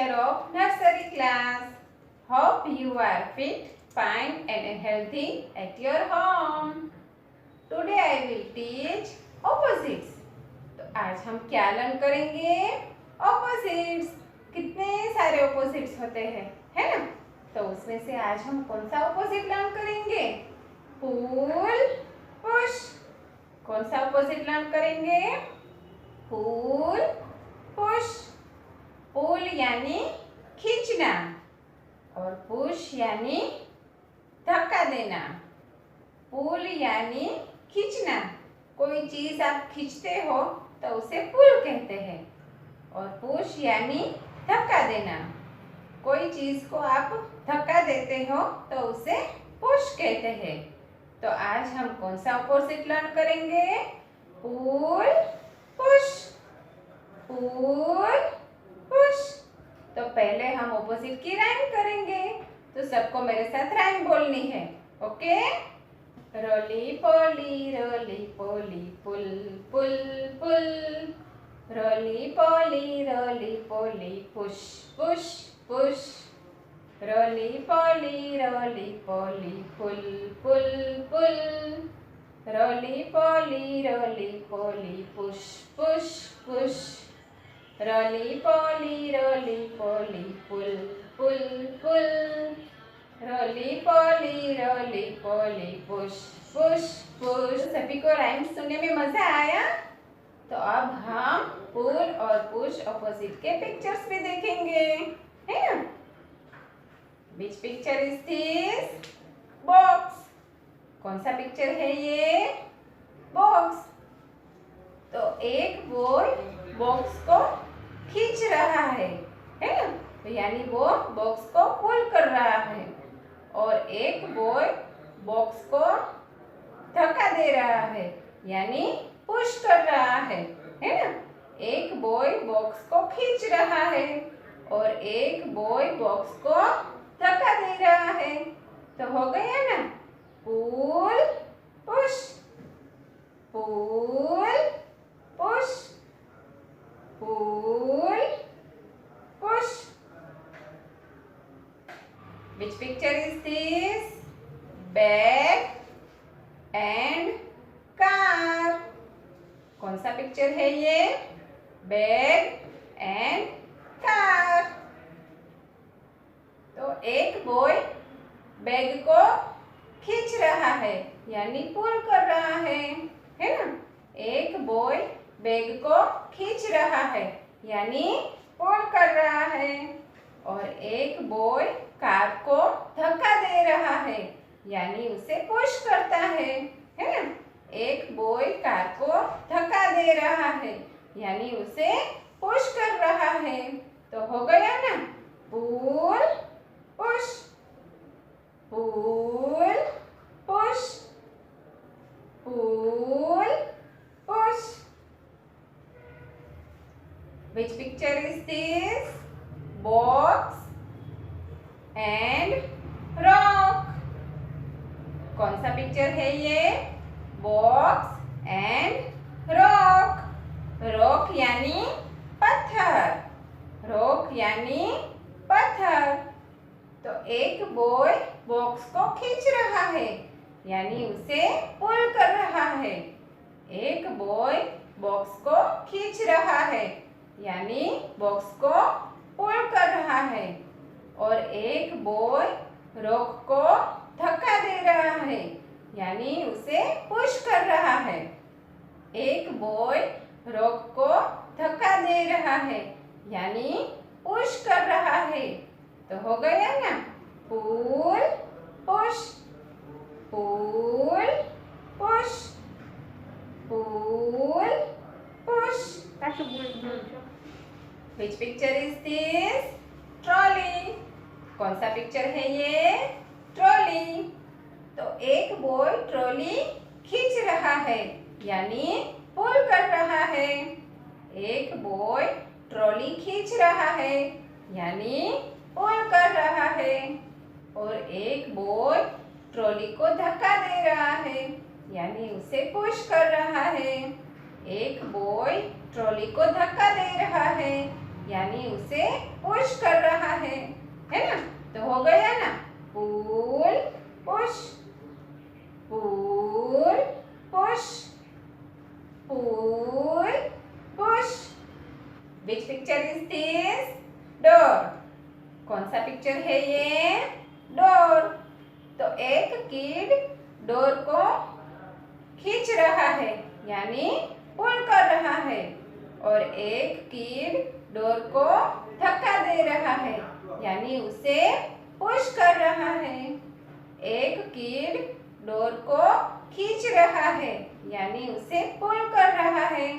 teacher of nursery class. Hope you are fit, fine and healthy at your home. Today I will teach opposites. तो आज हम क्या learn करेंगे? Opposites. कितने सारे opposites होते हैं, है ना? तो उसमें से आज हम कौन सा opposite लर्न करेंगे? Pull, push. कौन सा opposite लर्न करेंगे? Pull, push. पुल यानी खींचना और पुश यानी धक्का देना। पुल यानी खींचना, कोई चीज आप खींचते हो तो उसे पुल कहते हैं। और पुश यानी धक्का देना, कोई चीज को आप धक्का देते हो तो उसे पुश कहते हैं। तो आज हम कौन सा अपोजिट लर्न करेंगे? पुल, पुश, पुल, पुश। तो पहले हम ऑपोजिट की राइम करेंगे, तो सबको मेरे साथ राइम बोलनी है, ओके? रोली पोली पुल पुल पुल, रोली पोली पुश पुश पुश, रोली पोली पुल पुल पुल, रोली पोली पुश पुश पुश, रोली पोली पुल पुल पुल, रोली पोली पुश पुश पुश। सभी को राइम सुनने में मजा आया? तो अब हम पुल और पुश ऑपोजिट के पिक्चर्स भी देखेंगे, है ना? Which picture is this? Box. कौन सा पिक्चर है ये? बॉक्स। तो एक बॉय बॉक्स को खींच रहा है ना? तो यानी वो बॉक्स को पुल कर रहा है। और एक बॉय बॉक्स को धक्का दे रहा है, यानी पुश कर रहा है ना? एक बॉय बॉक्स को खींच रहा है और एक बॉय बॉक्स को धक्का दे रहा है। तो हो गया ना? Pull, push, pull, push, pull, push. Which picture is this? Bag and car. कौन सा पिक्चर है ये? Bag and car. तो एक बॉय बैग को खींच रहा है, यानी पुल कर रहा है ना? एक बॉय बैग को खींच रहा है, यानी पुल कर रहा है। और एक बॉय कार को धक्का दे रहा है, यानी उसे पुश करता है ना? एक बॉय कार को धक्का दे रहा है, यानी उसे पुश कर रहा है। तो हो गया ना? Pull, push, pull, push, pull, push. Which picture is this? Box and rock. कौन सा पिक्चर है ये? Box and rock. रॉक यानी पत्थर, रॉक यानी पत्थर। तो एक बॉय बॉक्स को खींच रहा है, यानी उसे पुल कर रहा है। एक बॉय बॉक्स को खींच रहा है, यानी बॉक्स को पुल कर रहा है। और एक बॉय रॉक को धक्का दे रहा है, यानी उसे पुश कर रहा है। एक बॉय रॉक को धक्का दे रहा है, यानी पुश कर रहा है। तो हो गया ना? Pull, push, pull, push, pull, push. Which picture is this? Trolley. कौन सा पिक्चर है ये? ट्रॉली। तो एक बॉय ट्रॉली खींच रहा है, यानी पुल कर रहा है। एक बॉय ट्रॉली खींच रहा है, यानी पुल कर रहा है। और एक बॉय ट्रॉली को धक्का दे रहा है, यानी उसे पुश कर रहा है। एक बॉय ट्रॉली को धक्का दे रहा है, यानी उसे पुश कर रहा है ना। तो हो गया ना, pull push, pull push, pull push. Which picture is this? Door. कौन सा पिक्चर है ये? डोर। तो एक किड डोर को खींच रहा है यानी पुल कर रहा है, और एक किड डोर को धक्का दे रहा है यानी उसे पुश कर रहा है। एक किड डोर को खींच रहा है यानी उसे पुल कर रहा है,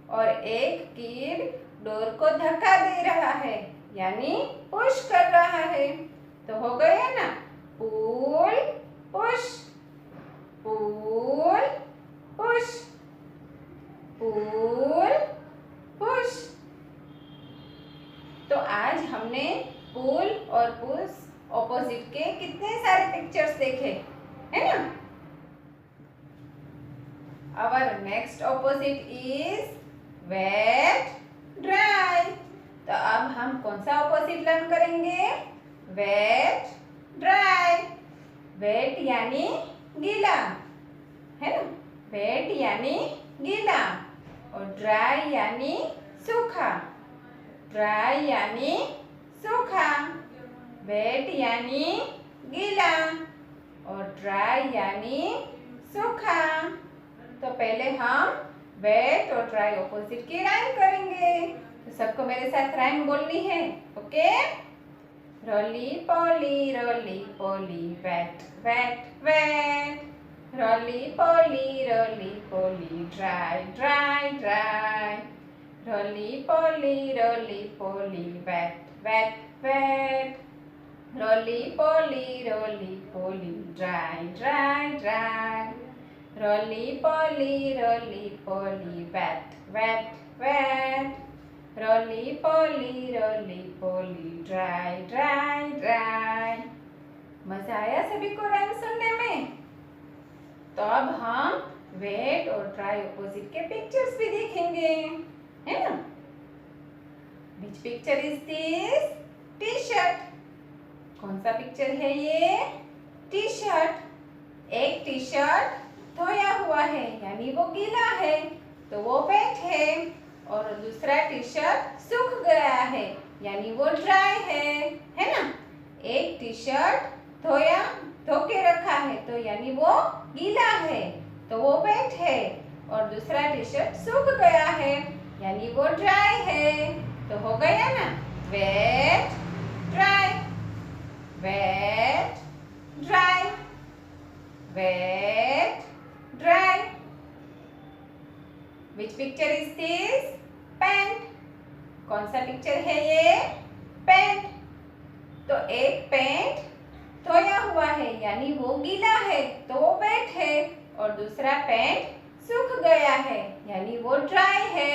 और एक किड डोर को धक्का दे रहा है यानी पुश कर रहा है। तो हो गया ना, pull push, pull push, pull push. तो आज हमने पुल और पुश ऑपोजिट के कितने सारे पिक्चर्स देखे, है ना। Our next opposite is wet dry. तो अब हम कौन सा ऑपोजिट लर्न करेंगे? Wet dry. वेट यानी गीला, है ना। वेट यानी गीला, और ड्राई यानी सूखा। ड्राई यानी सूखा, वेट यानी गीला और ड्राई यानी सूखा। तो पहले हम वेट और ड्राई ऑपोजिट की राइम करेंगे। तो सबको मेरे साथ राइम बोलनी है, ओके। रोली पोली वेट वेट वेट। रोली पोली ड्राई ड्राई ड्राई। रोली पोली वेट वेट वेट। रोली पोली ड्राई ड्राई ड्राई। रोली पोली वेट वेट वेट। रोली पोली ड्राई ड्राई ड्राई। मजा आया सभी को राइम सुनने में? तो अब हम वेट और ड्राई ऑपोजिट के पिक्चर्स भी देखेंगे, है ना। विच picture is this? T shirt. कौन सा पिक्चर है ये? T shirt. एक टी शर्ट धोया हुआ है यानी वो गीला है तो वो वेट है, और दूसरा टी शर्ट सूख गया है यानी वो ड्राई है ना। एक टी शर्ट धो के रखा है तो यानी वो गीला है तो वो वेट है, और दूसरा टी शर्ट सूख गया है यानी वो ड्राई है। तो हो गया ना, wet dry, wet dry, wet dry. Which picture is this? Pant. कौन सा पिक्चर है ये? पैंट। तो एक पैंट धोया हुआ है यानी वो गीला है तो वो वेट है, और दूसरा पैंट सूख गया है यानी वो ड्राई है।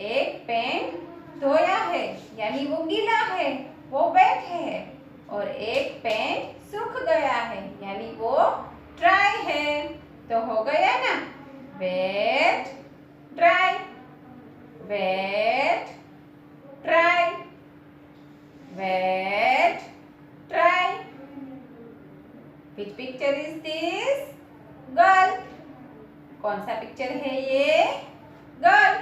एक पैंट धोया है यानी वो गीला है वो वेट है, और एक पैंट सूख गया है यानी वो ड्राई है। तो हो गया ना, wet dry, wet dry, wet dry. Which picture is this? Girl. कौन सा पिक्चर है ये? गर्ल।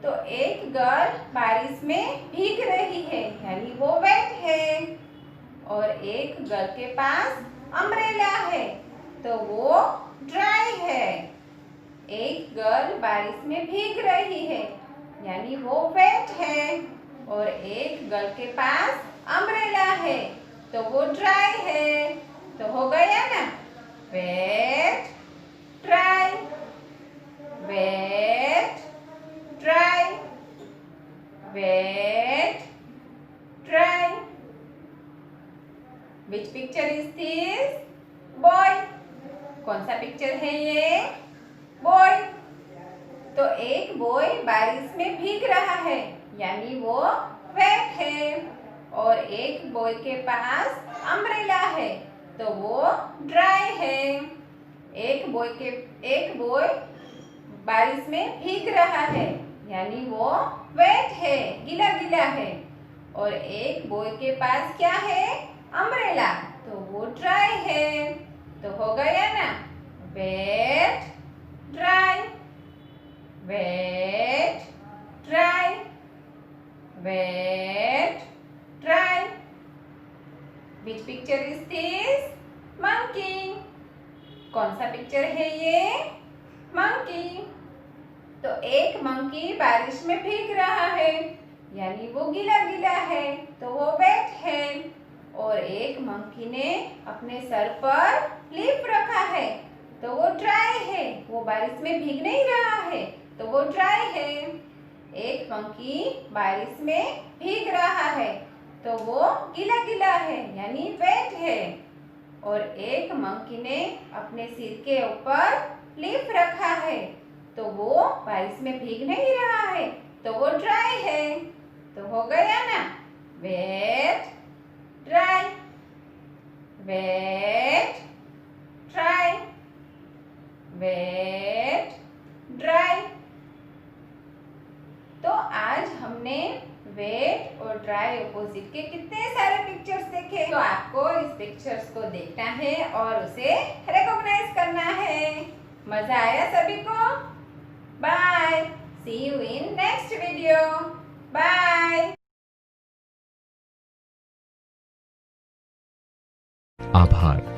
तो एक गर्ल बारिश में भीग रही है यानी वो वेट है, और एक गर्ल के पास अम्ब्रेला है तो वो ड्राई है। एक गर्ल बारिश में भीग रही है यानी वो वेट है, और एक गर्ल के पास अम्ब्रेला है तो वो ड्राई है। तो हो गया ना, wet dry, wet dry, wet dry. Which picture is this? Boy. कौन सा पिक्चर है ये? बॉय। तो एक बॉय बारिश में भीग रहा है यानी वो वेट है, और एक बॉय के पास अम्ब्रेला है तो वो ड्राई है। एक बॉय बारिश में भीग रहा है यानी वो वेट है, गीला गीला है। और एक बॉय के पास क्या है? अम्ब्रेला, तो वो ड्राई है। तो हो गया ना, wet dry, wet dry, wet dry. Which picture is this? Monkey. कौन सा पिक्चर है ये? मंकी। तो एक मंकी बारिश में भीग रहा है, यानी वो गीला गीला है, तो वो वेट है। और एक मंकी ने अपने सर पर लीफ रखा है, तो वो ड्राई है, वो बारिश में भीग नहीं रहा है, तो वो ड्राई है। एक मंकी बारिश में भीग रहा है, तो वो गीला गीला है, यानी वेट है। और एक मंकी ने अपने सिर के ऊपर लीफ रखा है, तो वो बारिश में भीग नहीं रहा है, तो वो ड्राई है। तो हो गया ना, wet dry, wet dry, wet dry. तो आज हमने वेट और ड्राई ऑपोजिट के कितने सारे पिक्चर्स देखे। तो आपको इस पिक्चर्स को देखना है और उसे रिकॉग्नाइज करना है। मजा आया सभी को? Bye, see you in next video. Bye. आभार।